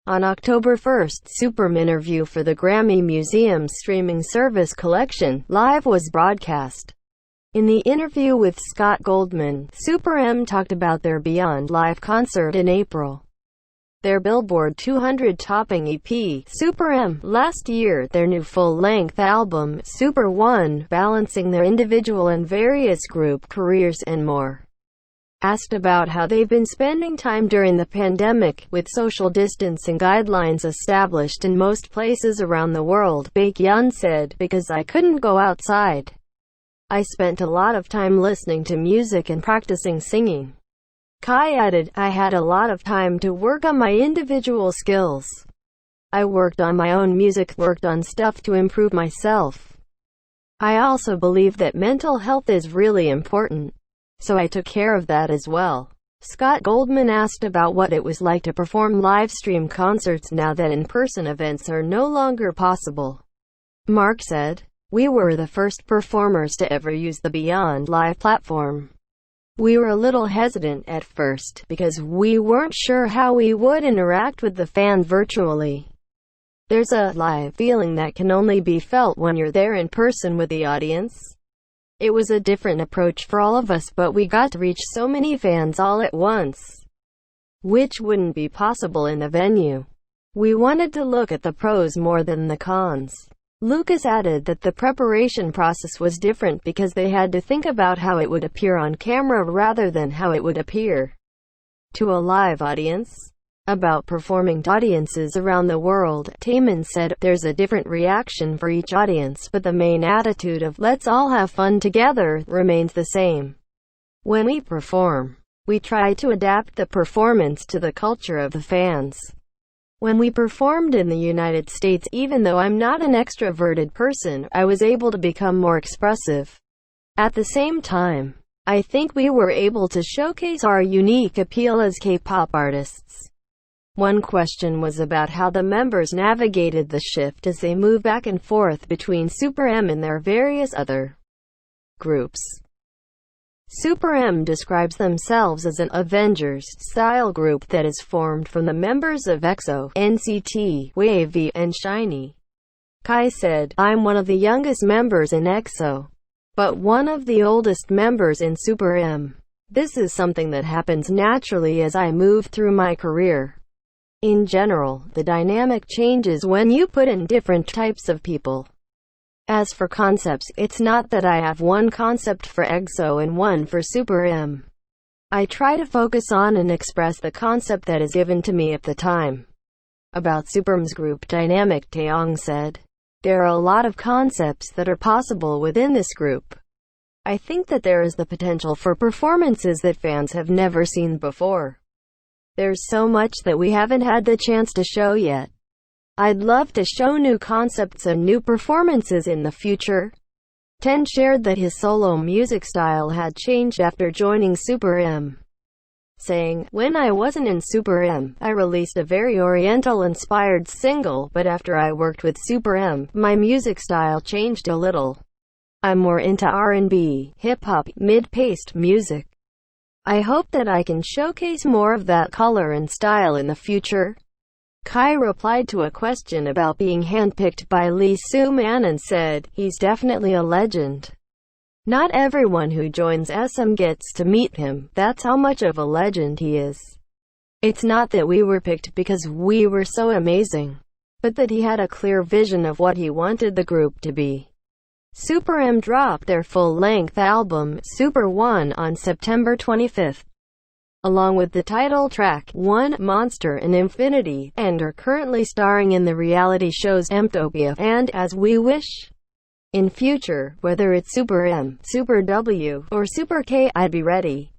On October 1st, SuperM interview for the Grammy Museum's streaming service Collection Live was broadcast. In the interview with Scott Goldman, SuperM talked about their Beyond Live concert in April. Their Billboard 200 topping EP, SuperM, last year, their new full-length album, Super One, balancing their individual and various group careers and more. Asked about how they've been spending time during the pandemic, with social distancing guidelines established in most places around the world, Baekhyun said, "Because I couldn't go outside. I spent a lot of time listening to music and practicing singing." Kai added, "I had a lot of time to work on my individual skills. I worked on my own music, worked on stuff to improve myself. I also believe that mental health is really important. So I took care of that as well." Scott Goldman asked about what it was like to perform live-stream concerts now that in-person events are no longer possible. Mark said, "We were the first performers to ever use the Beyond Live platform. We were a little hesitant at first, because we weren't sure how we would interact with the fans virtually. There's a live feeling that can only be felt when you're there in person with the audience. It was a different approach for all of us, but we got to reach so many fans all at once, which wouldn't be possible in a venue. We wanted to look at the pros more than the cons." Lucas added that the preparation process was different because they had to think about how it would appear on camera rather than how it would appear to a live audience. About performing to audiences around the world, Taemin said, "There's a different reaction for each audience, but the main attitude of 'let's all have fun together' remains the same. When we perform, we try to adapt the performance to the culture of the fans. When we performed in the United States, even though I'm not an extroverted person, I was able to become more expressive. At the same time, I think we were able to showcase our unique appeal as K-pop artists." One question was about how the members navigated the shift as they move back and forth between SuperM and their various other groups. SuperM describes themselves as an Avengers-style group that is formed from the members of EXO, NCT, WAVE, and SHINee. Kai said, "I'm one of the youngest members in EXO, but one of the oldest members in SuperM. This is something that happens naturally as I move through my career. In general, the dynamic changes when you put in different types of people. As for concepts, it's not that I have one concept for EXO and one for SuperM. I try to focus on and express the concept that is given to me at the time." About SuperM's group dynamic, Taeyong said, "There are a lot of concepts that are possible within this group. I think that there is the potential for performances that fans have never seen before. There's so much that we haven't had the chance to show yet. I'd love to show new concepts and new performances in the future." Ten shared that his solo music style had changed after joining SuperM, saying, "When I wasn't in SuperM, I released a very Oriental-inspired single, but after I worked with SuperM, my music style changed a little. I'm more into R&B, hip-hop, mid-paced music. I hope that I can showcase more of that color and style in the future." Kai replied to a question about being handpicked by Lee Soo-man and said, "He's definitely a legend. Not everyone who joins SM gets to meet him, that's how much of a legend he is. It's not that we were picked because we were so amazing, but that he had a clear vision of what he wanted the group to be." SuperM dropped their full-length album, Super One, on September 25th. Along with the title track, One, Monster and Infinity, and are currently starring in the reality shows Emptopia and As We Wish. In future, whether it's SuperM, Super W, or Super K, I'd be ready.